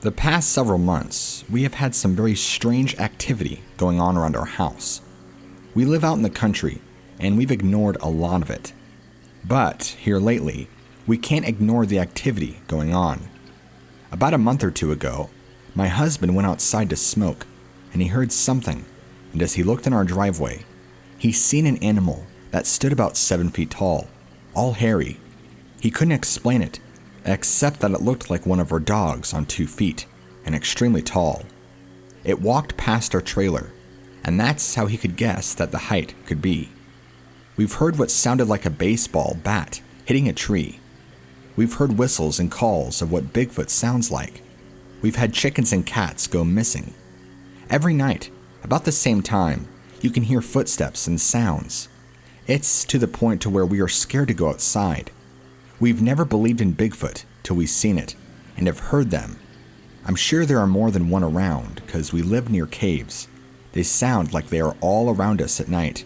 The past several months, we have had some very strange activity going on around our house. We live out in the country, and we've ignored a lot of it. But here lately, we can't ignore the activity going on. About a month or two ago, my husband went outside to smoke, and he heard something, and as he looked in our driveway, he seen an animal that stood about 7 feet tall, all hairy. He couldn't explain it, except that it looked like one of our dogs on 2 feet and extremely tall. It walked past our trailer, and that's how he could guess that the height could be. We've heard what sounded like a baseball bat hitting a tree. We've heard whistles and calls of what Bigfoot sounds like. We've had chickens and cats go missing. Every night, about the same time, you can hear footsteps and sounds. It's to the point to where we are scared to go outside. We've never believed in Bigfoot till we've seen it and have heard them. I'm sure there are more than one around because we live near caves. They sound like they are all around us at night.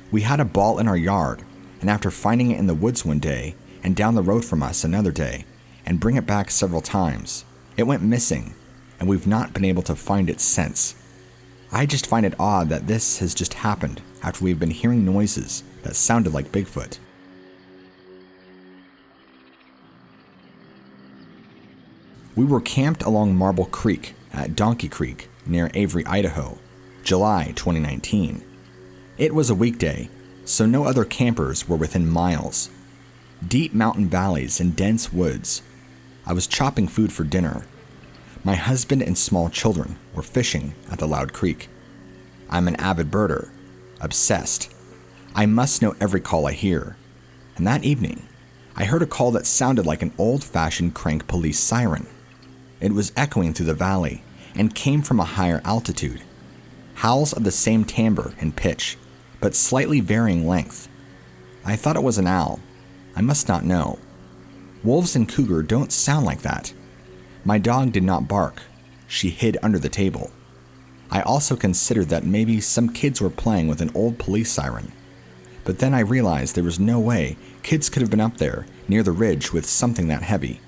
We had a ball in our yard, and after finding it in the woods one day and down the road from us another day and bring it back several times, it went missing, and we've not been able to find it since. I just find it odd that this has just happened after we've been hearing noises that sounded like Bigfoot. We were camped along Marble Creek at Donkey Creek near Avery, Idaho, July 2019. It was a weekday, so no other campers were within miles. Deep mountain valleys and dense woods. I was chopping food for dinner. My husband and small children were fishing at the Loud Creek. I'm an avid birder, obsessed. I must know every call I hear. And that evening, I heard a call that sounded like an old-fashioned crank police siren. It was echoing through the valley and came from a higher altitude. Howls of the same timbre and pitch, but slightly varying length. I thought it was an owl. I must not know. Wolves and cougar don't sound like that. My dog did not bark. She hid under the table. I also considered that maybe some kids were playing with an old police siren. But then I realized there was no way kids could have been up there near the ridge with something that heavy.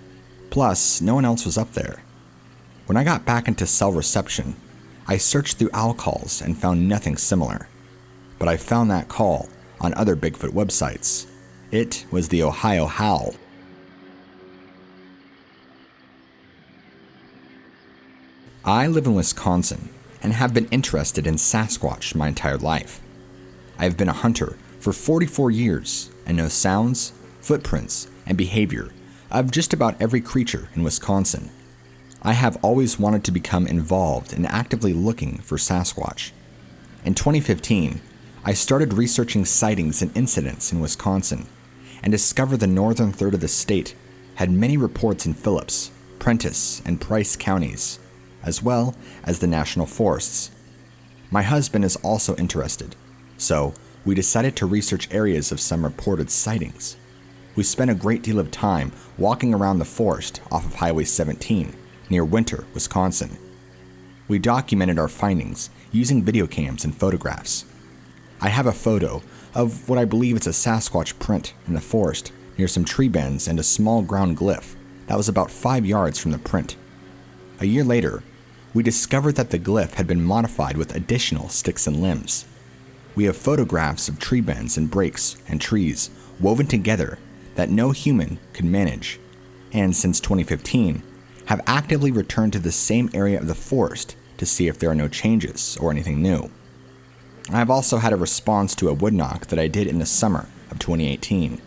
Plus, no one else was up there. When I got back into cell reception, I searched through owl calls and found nothing similar. But I found that call on other Bigfoot websites. It was the Ohio Howl. I live in Wisconsin and have been interested in Sasquatch my entire life. I have been a hunter for 44 years and know sounds, footprints, and behavior of just about every creature in Wisconsin. I have always wanted to become involved in actively looking for Sasquatch. In 2015, I started researching sightings and incidents in Wisconsin and discovered the northern third of the state had many reports in Phillips, Prentiss, and Price counties, as well as the national forests. My husband is also interested, so we decided to research areas of some reported sightings. We spent a great deal of time walking around the forest off of Highway 17 near Winter, Wisconsin. We documented our findings using video cams and photographs. I have a photo of what I believe is a Sasquatch print in the forest near some tree bends and a small ground glyph that was about 5 yards from the print. A year later, we discovered that the glyph had been modified with additional sticks and limbs. We have photographs of tree bends and breaks and trees woven together that no human could manage, and since 2015, have actively returned to the same area of the forest to see if there are no changes or anything new. I have also had a response to a wood knock that I did in the summer of 2018.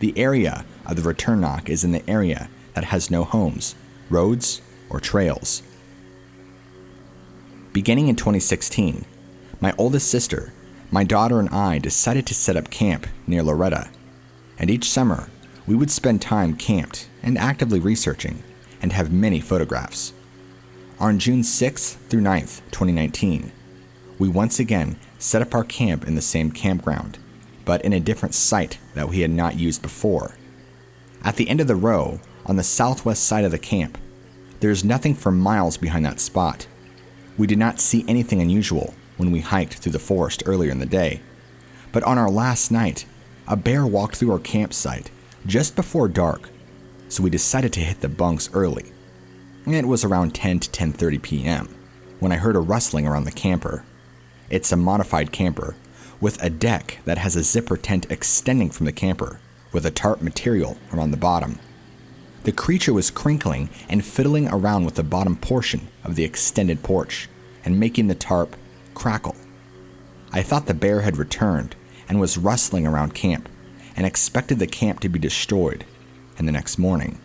The area of the return knock is in the area that has no homes, roads, or trails. Beginning in 2016, my oldest sister, my daughter, and I decided to set up camp near Loretta, and each summer we would spend time camped and actively researching and have many photographs. On June 6th through 9th, 2019, we once again set up our camp in the same campground, but in a different site that we had not used before. At the end of the row, on the southwest side of the camp, there is nothing for miles behind that spot. We did not see anything unusual when we hiked through the forest earlier in the day, but on our last night, a bear walked through our campsite just before dark, so we decided to hit the bunks early. It was around 10 to 10:30 p.m. when I heard a rustling around the camper. It's a modified camper with a deck that has a zipper tent extending from the camper with a tarp material around the bottom. The creature was crinkling and fiddling around with the bottom portion of the extended porch and making the tarp crackle. I thought the bear had returned and was rustling around camp and expected the camp to be destroyed. And the next morning,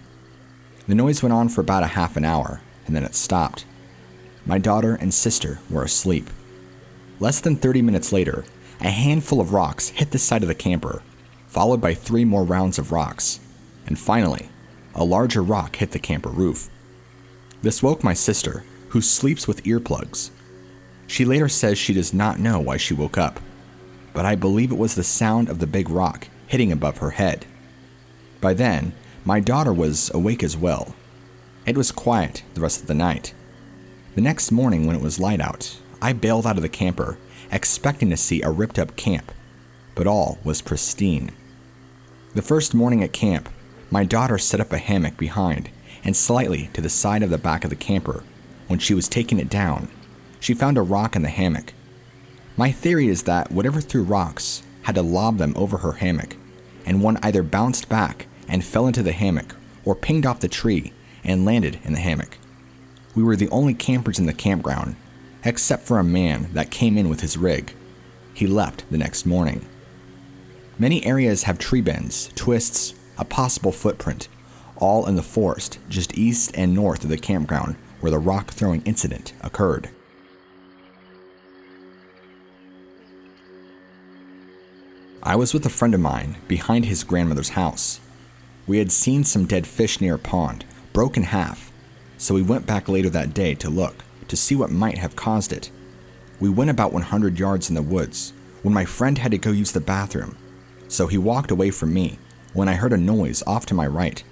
the noise went on for about a half an hour and then it stopped. My daughter and sister were asleep. Less than 30 minutes later, a handful of rocks hit the side of the camper, followed by 3 more rounds of rocks, and finally, a larger rock hit the camper roof. This woke my sister, who sleeps with earplugs. She later says she does not know why she woke up, but I believe it was the sound of the big rock hitting above her head. By then, my daughter was awake as well. It was quiet the rest of the night. The next morning when it was light out, I bailed out of the camper, expecting to see a ripped up camp, but all was pristine. The first morning at camp, my daughter set up a hammock behind and slightly to the side of the back of the camper. When she was taking it down, she found a rock in the hammock. My theory is that whatever threw rocks had to lob them over her hammock, and one either bounced back and fell into the hammock or pinged off the tree and landed in the hammock. We were the only campers in the campground, except for a man that came in with his rig. He left the next morning. Many areas have tree bends, twists, a possible footprint, all in the forest just east and north of the campground where the rock throwing incident occurred. I was with a friend of mine behind his grandmother's house. We had seen some dead fish near a pond, broke in half, so we went back later that day to look to see what might have caused it. We went about 100 yards in the woods when my friend had to go use the bathroom, so he walked away from me when I heard a noise off to my right.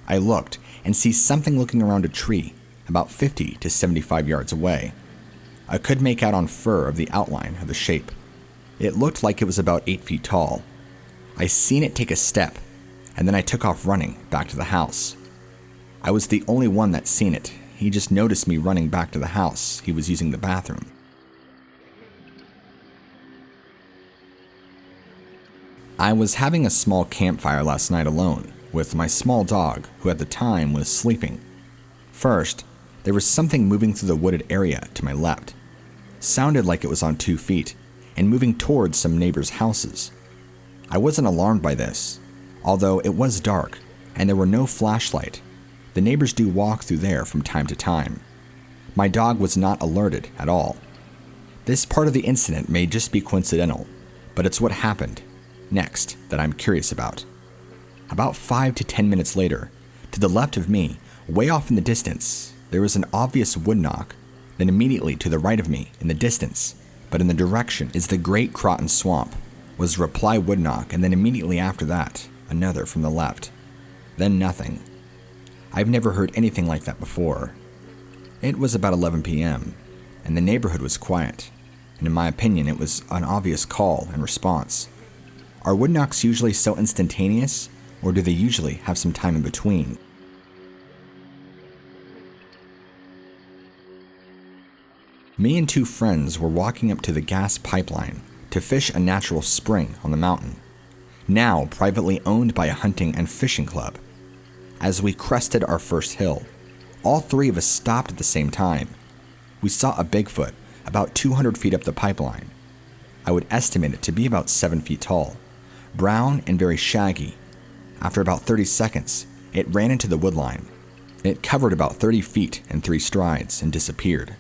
I looked and see something looking around a tree about 50 to 75 yards away. I could make out on fur of the outline of the shape. It looked like it was about 8 feet tall. I seen it take a step, and then I took off running back to the house. I was the only one that seen it. He just noticed me running back to the house. He was using the bathroom. I was having a small campfire last night alone with my small dog, who at the time was sleeping. First, there was something moving through the wooded area to my left. Sounded like it was on 2 feet and moving towards some neighbors' houses. I wasn't alarmed by this, although it was dark and there were no flashlight. The neighbors do walk through there from time to time. My dog was not alerted at all. This part of the incident may just be coincidental, but it's what happened next that I'm curious about. About 5 to 10 minutes later, to the left of me, way off in the distance, there was an obvious wood knock. Then immediately to the right of me, in the distance, but in the direction is the Great Croton Swamp, was a reply wood knock, and then immediately after that, another from the left. Then nothing. I've never heard anything like that before. It was about 11 p.m., and the neighborhood was quiet, and in my opinion it was an obvious call and response. Are wood knocks usually so instantaneous, or do they usually have some time in between? Me and 2 friends were walking up to the gas pipeline to fish a natural spring on the mountain, now privately owned by a hunting and fishing club. As we crested our first hill, all 3 of us stopped at the same time. We saw a Bigfoot about 200 feet up the pipeline. I would estimate it to be about 7 feet tall, brown and very shaggy. After about 30 seconds, it ran into the woodline. It covered about 30 feet in 3 strides and disappeared.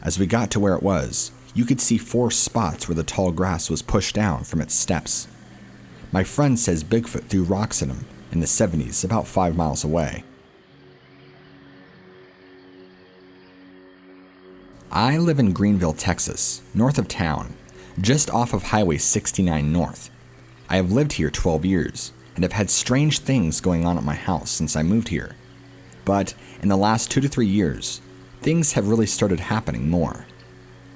As we got to where it was, you could see 4 spots where the tall grass was pushed down from its steps. My friend says Bigfoot threw rocks at him in the 70s about 5 miles away. I live in Greenville, Texas, north of town, just off of Highway 69 North. I have lived here 12 years and have had strange things going on at my house since I moved here. But in the last 2 to 3 years, things have really started happening more.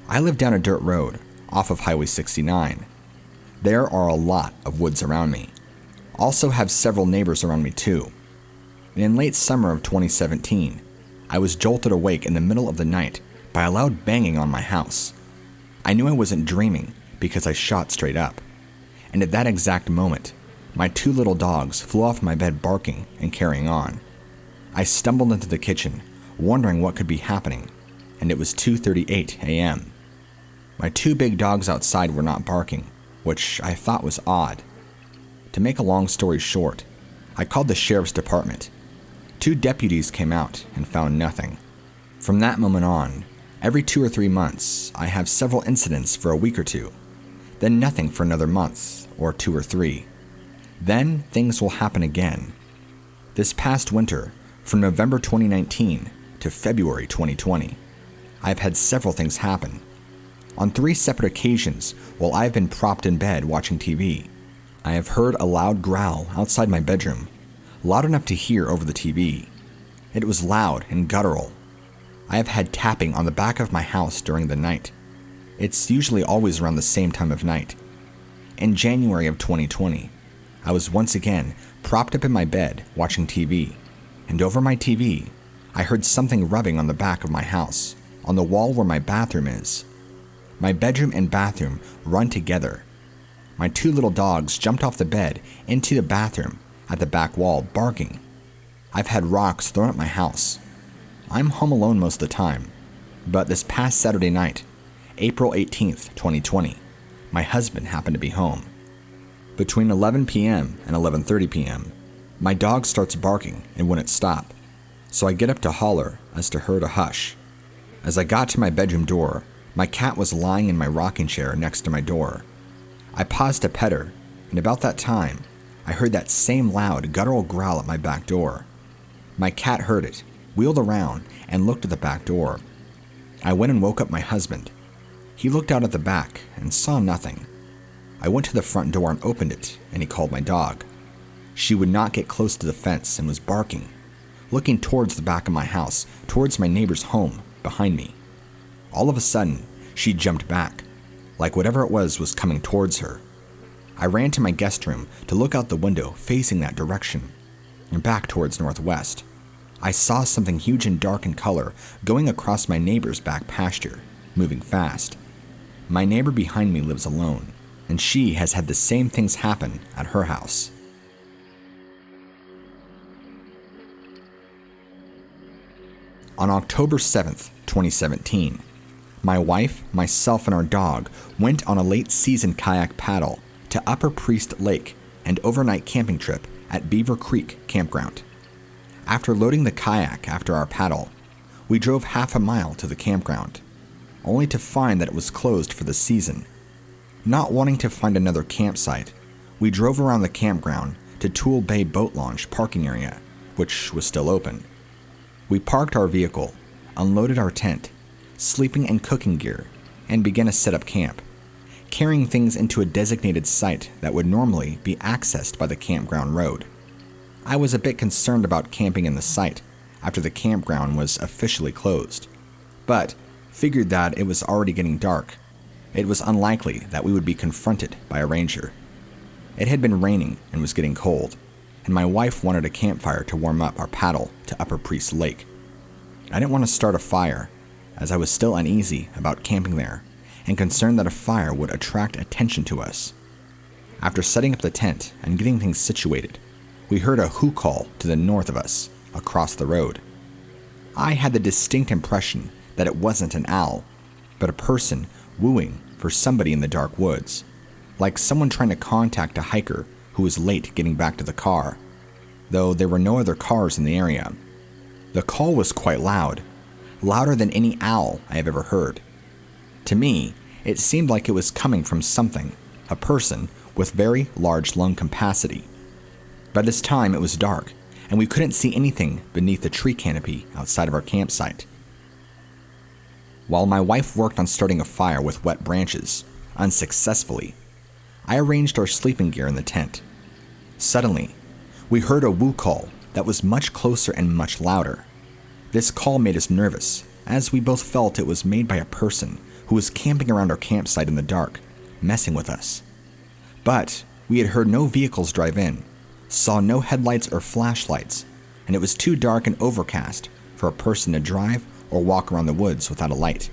I live down a dirt road off of Highway 69. There are a lot of woods around me. Also have several neighbors around me too. In late summer of 2017, I was jolted awake in the middle of the night by a loud banging on my house. I knew I wasn't dreaming because I shot straight up. And at that exact moment, my 2 little dogs flew off my bed barking and carrying on. I stumbled into the kitchen, wondering what could be happening, and it was 2:38 a.m. My 2 big dogs outside were not barking, which I thought was odd. To make a long story short, I called the sheriff's department. 2 deputies came out and found nothing. From that moment on, every 2 or 3 months, I have several incidents for a week or 2, then nothing for another month or 2 or 3. Then things will happen again. This past winter, from November 2019 to February 2020, I've had several things happen. On 3 separate occasions, while I've been propped in bed watching TV, I have heard a loud growl outside my bedroom, loud enough to hear over the TV. It was loud and guttural. I have had tapping on the back of my house during the night. It's usually always around the same time of night. In January of 2020, I was once again propped up in my bed watching TV, and over my TV, I heard something rubbing on the back of my house, on the wall where my bathroom is. My bedroom and bathroom run together. My 2 little dogs jumped off the bed into the bathroom at the back wall, barking. I've had rocks thrown at my house. I'm home alone most of the time, but this past Saturday night, April 18th, 2020, my husband happened to be home. Between 11 p.m. and 11:30 p.m., my dog starts barking and wouldn't stop, so I get up to holler as to her to hush. As I got to my bedroom door, my cat was lying in my rocking chair next to my door. I paused to pet her, and about that time, I heard that same loud, guttural growl at my back door. My cat heard it, wheeled around, and looked at the back door. I went and woke up my husband. He looked out at the back and saw nothing. I went to the front door and opened it, and he called my dog. She would not get close to the fence and was barking, looking towards the back of my house, towards my neighbor's home, behind me. All of a sudden, she jumped back, like whatever it was coming towards her. I ran to my guest room to look out the window facing that direction, and back towards northwest. I saw something huge and dark in color going across my neighbor's back pasture, moving fast. My neighbor behind me lives alone, and she has had the same things happen at her house. On October 7th, 2017, my wife, myself, and our dog went on a late-season kayak paddle to Upper Priest Lake and overnight camping trip at Beaver Creek Campground. After loading the kayak after our paddle, we drove half a mile to the campground, only to find that it was closed for the season. Not wanting to find another campsite, we drove around the campground to Toole Bay Boat Launch parking area, which was still open. We parked our vehicle, unloaded our tent, sleeping and cooking gear, and began to set up camp, carrying things into a designated site that would normally be accessed by the campground road. I was a bit concerned about camping in the site after the campground was officially closed, but figured that it was already getting dark. It was unlikely that we would be confronted by a ranger. It had been raining and was getting cold, and my wife wanted a campfire to warm up our paddle to Upper Priest Lake. I didn't want to start a fire, as I was still uneasy about camping there and concerned that a fire would attract attention to us. After setting up the tent and getting things situated, we heard a hoo call to the north of us, across the road. I had the distinct impression that it wasn't an owl, but a person wooing for somebody in the dark woods, like someone trying to contact a hiker who was late getting back to the car, though there were no other cars in the area. The call was quite loud, louder than any owl I have ever heard. To me, it seemed like it was coming from something, a person with very large lung capacity. By this time it was dark, and we couldn't see anything beneath the tree canopy outside of our campsite. While my wife worked on starting a fire with wet branches, unsuccessfully, I arranged our sleeping gear in the tent. Suddenly, we heard a woo call that was much closer and much louder. This call made us nervous, as we both felt it was made by a person who was camping around our campsite in the dark, messing with us. But we had heard no vehicles drive in, saw no headlights or flashlights, and it was too dark and overcast for a person to drive or walk around the woods without a light.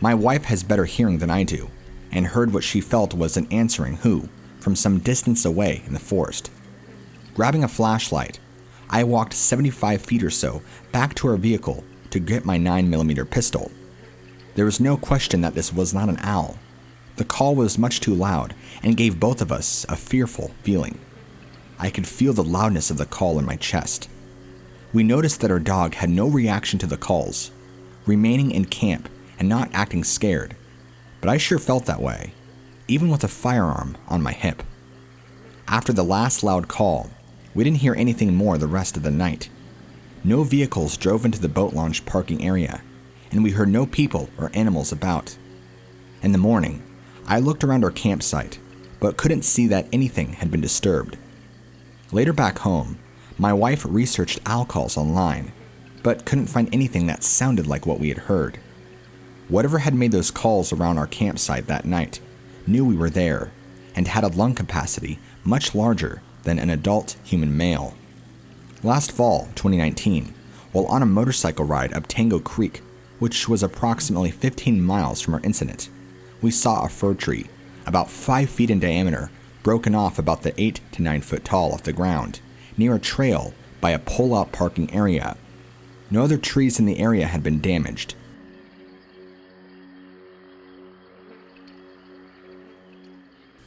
My wife has better hearing than I do, and heard what she felt was an answering who from some distance away in the forest. Grabbing a flashlight, I walked 75 feet or so back to our vehicle to get my 9mm pistol. There was no question that this was not an owl. The call was much too loud and gave both of us a fearful feeling. I could feel the loudness of the call in my chest. We noticed that our dog had no reaction to the calls, remaining in camp and not acting scared, but I sure felt that way, even with a firearm on my hip. After the last loud call, we didn't hear anything more the rest of the night. No vehicles drove into the boat launch parking area, and we heard no people or animals about. In the morning, I looked around our campsite, but couldn't see that anything had been disturbed. Later back home, my wife researched owl calls online, but couldn't find anything that sounded like what we had heard. Whatever had made those calls around our campsite that night knew we were there and had a lung capacity much larger than an adult human male. Last fall, 2019, while on a motorcycle ride up Tango Creek, which was approximately 15 miles from our incident, we saw a fir tree, about 5 feet in diameter, broken off about the 8 to 9 foot tall off the ground, near a trail by a pull-out parking area. No other trees in the area had been damaged.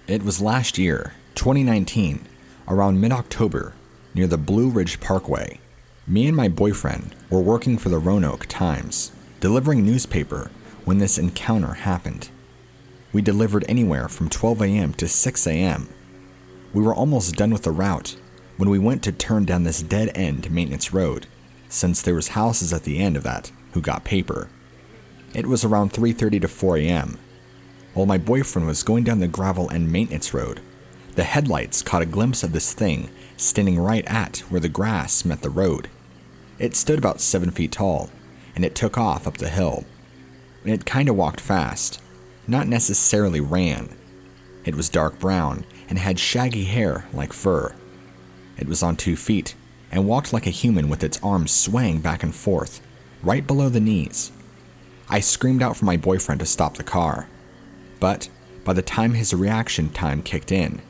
It was last year, 2019, around mid-October, near the Blue Ridge Parkway. Me and my boyfriend were working for the Roanoke Times, delivering newspaper when this encounter happened. We delivered anywhere from 12 a.m. to 6 a.m. We were almost done with the route when we went to turn down this dead-end maintenance road, since there was houses at the end of that who got paper. It was around 3:30 to 4 a.m. While my boyfriend was going down the gravel and maintenance road, the headlights caught a glimpse of this thing standing right at where the grass met the road. It stood about 7 feet tall, and it took off up the hill. It kinda walked fast, not necessarily ran. It was dark brown and had shaggy hair like fur. It was on 2 feet and walked like a human with its arms swaying back and forth, right below the knees. I screamed out for my boyfriend to stop the car, but by the time his reaction time kicked in,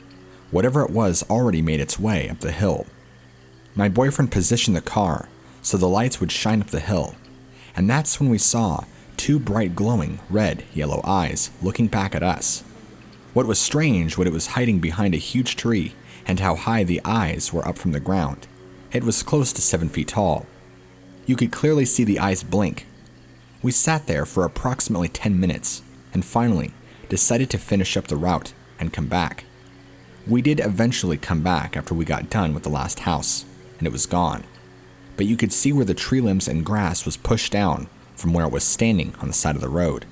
whatever it was already made its way up the hill. My boyfriend positioned the car so the lights would shine up the hill, and that's when we saw 2 bright glowing red-yellow eyes looking back at us. What was strange was it was hiding behind a huge tree and how high the eyes were up from the ground. It was close to 7 feet tall. You could clearly see the eyes blink. We sat there for approximately 10 minutes and finally decided to finish up the route and come back. We did eventually come back after we got done with the last house, and it was gone. But you could see where the tree limbs and grass was pushed down from where it was standing on the side of the road.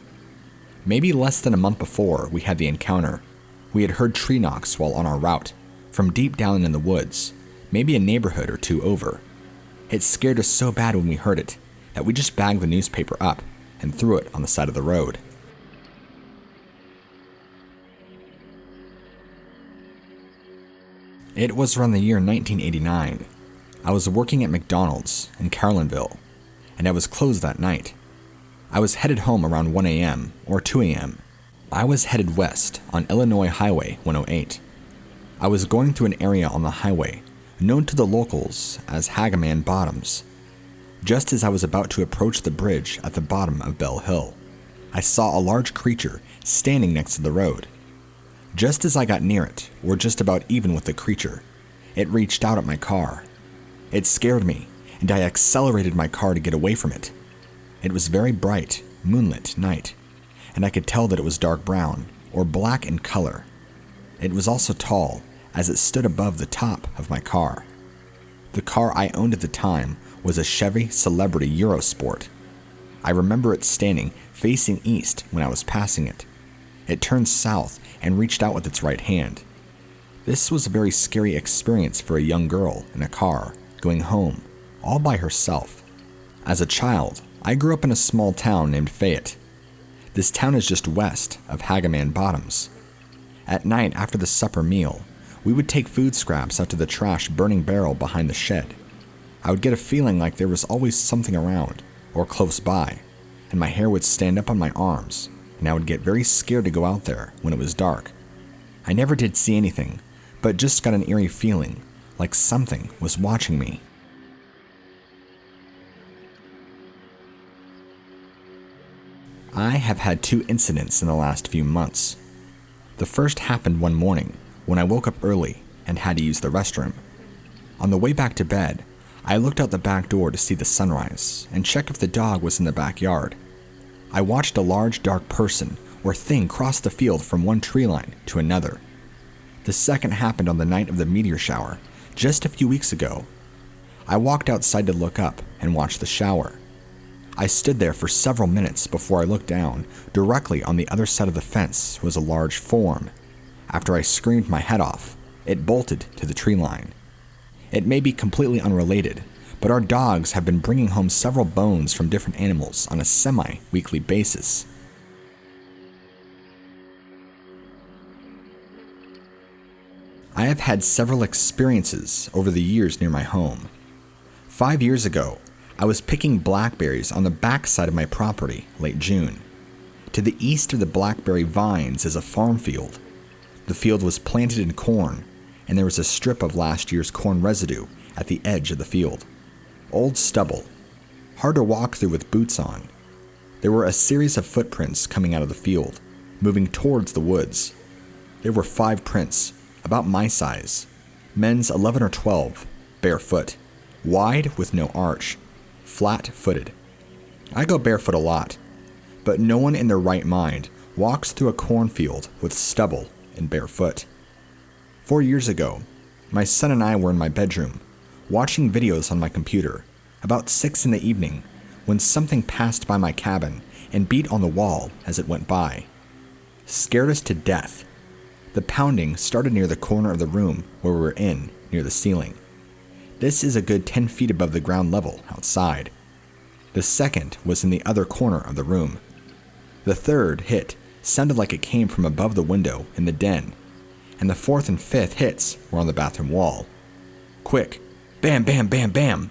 Maybe less than a month before we had the encounter, we had heard tree knocks while on our route, from deep down in the woods, maybe a neighborhood or two over. It scared us so bad when we heard it, that we just bagged the newspaper up and threw it on the side of the road. It was around the year 1989. I was working at McDonald's in Carlinville, and I was closed that night. I was headed home around 1 a.m. or 2 a.m. I was headed west on Illinois Highway 108. I was going through an area on the highway known to the locals as Hagaman Bottoms. Just as I was about to approach the bridge at the bottom of Bell Hill, I saw a large creature standing next to the road. Just as I got near it, or just about even with the creature, it reached out at my car. It scared me, and I accelerated my car to get away from it. It was very bright, moonlit night, and I could tell that it was dark brown, or black in color. It was also tall, as it stood above the top of my car. The car I owned at the time was a Chevy Celebrity Eurosport. I remember it standing facing east when I was passing it. It turned south and reached out with its right hand. This was a very scary experience for a young girl in a car, going home, all by herself. As a child, I grew up in a small town named Fayette. This town is just west of Hagaman Bottoms. At night after the supper meal, we would take food scraps out to the trash burning barrel behind the shed. I would get a feeling like there was always something around or close by, and my hair would stand up on my arms, and I would get very scared to go out there when it was dark. I never did see anything, but just got an eerie feeling like something was watching me. I have had 2 incidents in the last few months. The first happened one morning when I woke up early and had to use the restroom. On the way back to bed, I looked out the back door to see the sunrise and check if the dog was in the backyard. I watched a large dark person or thing cross the field from one tree line to another. The second happened on the night of the meteor shower, just a few weeks ago. I walked outside to look up and watch the shower. I stood there for several minutes before I looked down. Directly on the other side of the fence was a large form. After I screamed my head off, it bolted to the tree line. It may be completely unrelated, but our dogs have been bringing home several bones from different animals on a semi-weekly basis. I have had several experiences over the years near my home. 5 years ago, I was picking blackberries on the back side of my property late June. To the east of the blackberry vines is a farm field. The field was planted in corn, and there was a strip of last year's corn residue at the edge of the field. Old stubble, hard to walk through with boots on. There were a series of footprints coming out of the field, moving towards the woods. There were 5 prints, about my size, men's 11 or 12, barefoot, wide with no arch, flat-footed. I go barefoot a lot, but no one in their right mind walks through a cornfield with stubble and barefoot. 4 years ago, my son and I were in my bedroom, watching videos on my computer, about 6 in the evening, when something passed by my cabin and beat on the wall as it went by. Scared us to death. The pounding started near the corner of the room where we were in, near the ceiling. This is a good 10 feet above the ground level outside. The second was in the other corner of the room. The third hit sounded like it came from above the window in the den, and the 4th and 5th hits were on the bathroom wall. Quick, bam, bam, bam, bam.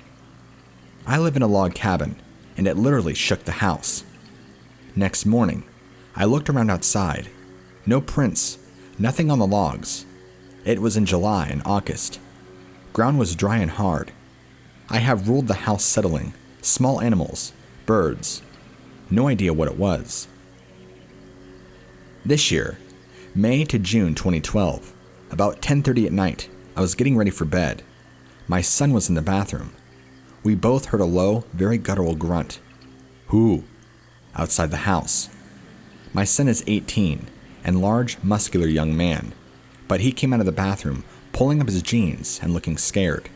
I live in a log cabin, and it literally shook the house. Next morning, I looked around outside. No prints, nothing on the logs. It was in July and August. Ground was dry and hard. I have ruled the house settling, small animals, birds. No idea what it was. This year, May to June 2012, about 10:30 at night, I was getting ready for bed. My son was in the bathroom. We both heard a low, very guttural grunt. "Who?" outside the house. My son is 18 and large, muscular young man, but he came out of the bathroom pulling up his jeans and looking scared.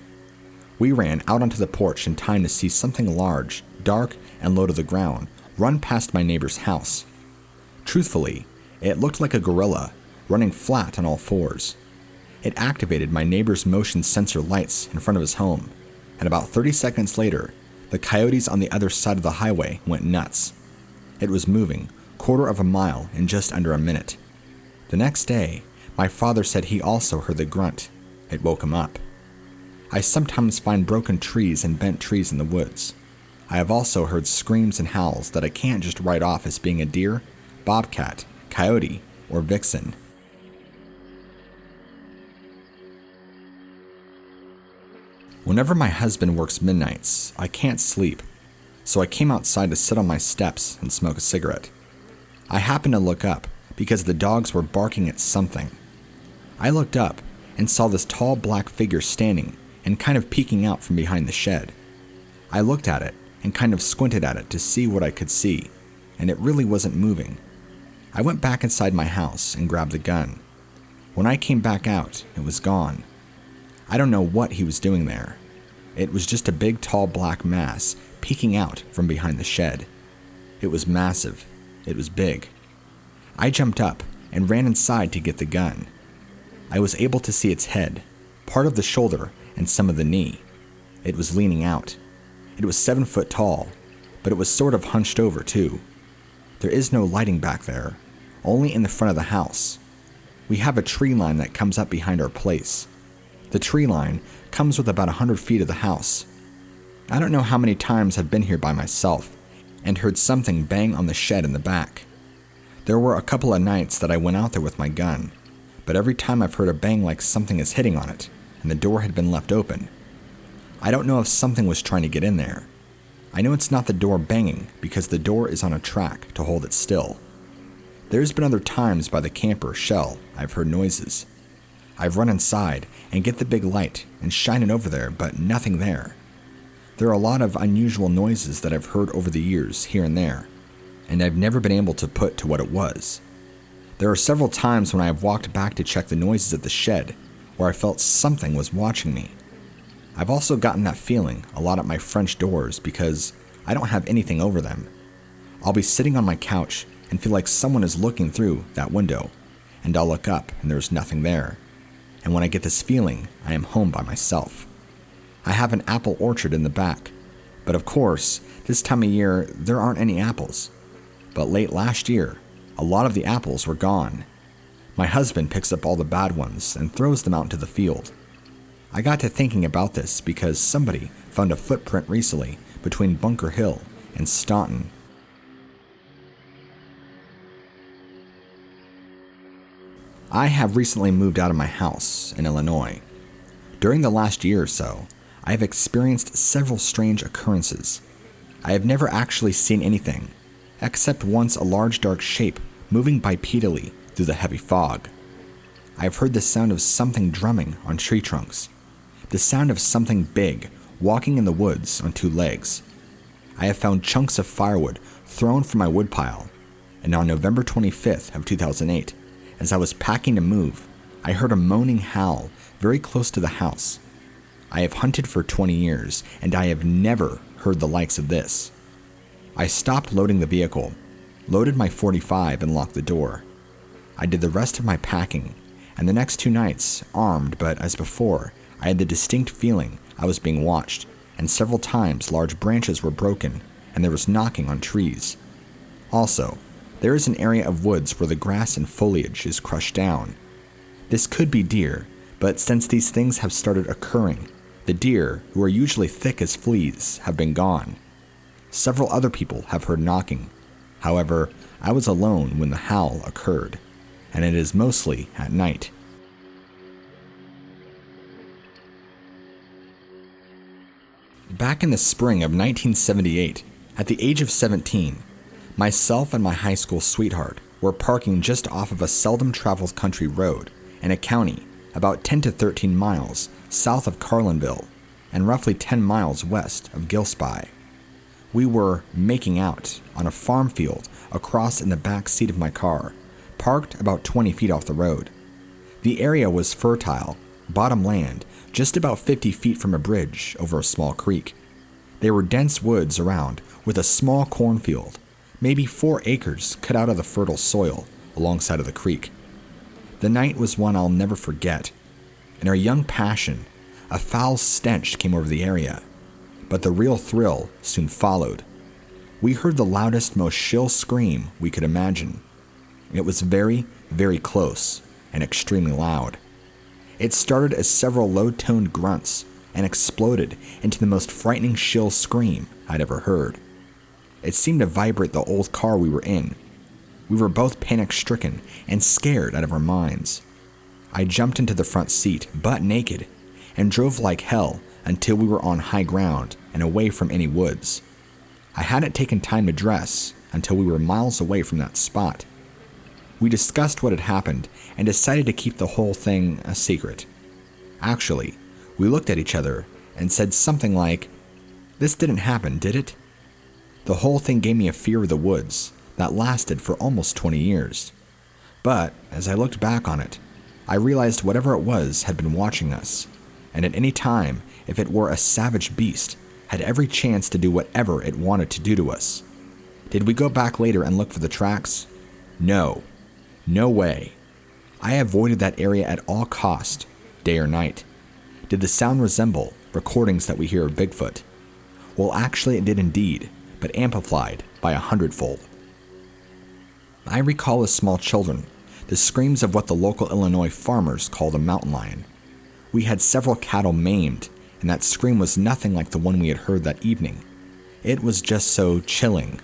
We ran out onto the porch in time to see something large, dark, and low to the ground run past my neighbor's house. Truthfully, it looked like a gorilla running flat on all fours. It activated my neighbor's motion sensor lights in front of his home, and about 30 seconds later, the coyotes on the other side of the highway went nuts. It was moving 1/4 of a mile in just under a minute. The next day, my father said he also heard the grunt. It woke him up. I sometimes find broken trees and bent trees in the woods. I have also heard screams and howls that I can't just write off as being a deer, bobcat, coyote, or vixen. Whenever my husband works midnights, I can't sleep, so I came outside to sit on my steps and smoke a cigarette. I happened to look up because the dogs were barking at something. I looked up and saw this tall black figure standing and kind of peeking out from behind the shed. I looked at it and kind of squinted at it to see what I could see, and it really wasn't moving. I went back inside my house and grabbed the gun. When I came back out, it was gone. I don't know what he was doing there. It was just a big tall black mass peeking out from behind the shed. It was massive. It was big. I jumped up and ran inside to get the gun. I was able to see its head, part of the shoulder, and some of the knee. It was leaning out. It was 7 foot tall, but it was sort of hunched over too. There is no lighting back there, only in the front of the house. We have a tree line that comes up behind our place. The tree line comes with about 100 feet of the house. I don't know how many times I've been here by myself and heard something bang on the shed in the back. There were a couple of nights that I went out there with my gun, but every time I've heard a bang like something is hitting on it, and the door had been left open. I don't know if something was trying to get in there. I know it's not the door banging because the door is on a track to hold it still. There's been other times by the camper shell I've heard noises. I've run inside and get the big light and shine it over there, but nothing there. There are a lot of unusual noises that I've heard over the years here and there, and I've never been able to put to what it was. There are several times when I have walked back to check the noises at the shed where I felt something was watching me. I've also gotten that feeling a lot at my French doors because I don't have anything over them. I'll be sitting on my couch and feel like someone is looking through that window, and I'll look up and there's nothing there. And when I get this feeling, I am home by myself. I have an apple orchard in the back, but of course, this time of year, there aren't any apples. But late last year, a lot of the apples were gone. My husband picks up all the bad ones and throws them out into the field. I got to thinking about this because somebody found a footprint recently between Bunker Hill and Staunton. I have recently moved out of my house in Illinois. During the last year or so, I have experienced several strange occurrences. I have never actually seen anything, except once a large dark shape moving bipedally through the heavy fog. I have heard the sound of something drumming on tree trunks, the sound of something big walking in the woods on two legs. I have found chunks of firewood thrown from my woodpile, and on November 25th of 2008, as I was packing to move, I heard a moaning howl very close to the house. I have hunted for 20 years, and I have never heard the likes of this. I stopped loading the vehicle, loaded my .45 and locked the door. I did the rest of my packing, and the next 2 nights, armed, but as before, I had the distinct feeling I was being watched, and several times large branches were broken, and there was knocking on trees. Also, there is an area of woods where the grass and foliage is crushed down. This could be deer, but since these things have started occurring, the deer, who are usually thick as fleas, have been gone. Several other people have heard knocking. However, I was alone when the howl occurred, and it is mostly at night. Back in the spring of 1978, at the age of 17, myself and my high school sweetheart were parking just off of a seldom traveled country road in a county about 10 to 13 miles south of Carlinville and roughly 10 miles west of Gillespie. We were making out on a farm field across in the back seat of my car, parked about 20 feet off the road. The area was fertile, bottom land, just about 50 feet from a bridge over a small creek. There were dense woods around with a small cornfield, maybe 4 acres cut out of the fertile soil alongside of the creek. The night was one I'll never forget. In our young passion, a foul stench came over the area, but the real thrill soon followed. We heard the loudest, most shrill scream we could imagine. It was very, very close and extremely loud. It started as several low-toned grunts and exploded into the most frightening shrill scream I'd ever heard. It seemed to vibrate the old car we were in. We were both panic-stricken and scared out of our minds. I jumped into the front seat, butt naked, and drove like hell until we were on high ground and away from any woods. I hadn't taken time to dress until we were miles away from that spot. We discussed what had happened and decided to keep the whole thing a secret. Actually, we looked at each other and said something like, "This didn't happen, did it?" The whole thing gave me a fear of the woods that lasted for almost 20 years. But as I looked back on it, I realized whatever it was had been watching us, and at any time, if it were a savage beast, had every chance to do whatever it wanted to do to us. Did we go back later and look for the tracks? No. No way. I avoided that area at all cost, day or night. Did the sound resemble recordings that we hear of Bigfoot? Well, actually it did indeed, but amplified by 100-fold. I recall as small children the screams of what the local Illinois farmers called a mountain lion. We had several cattle maimed and that scream was nothing like the one we had heard that evening. It was just so chilling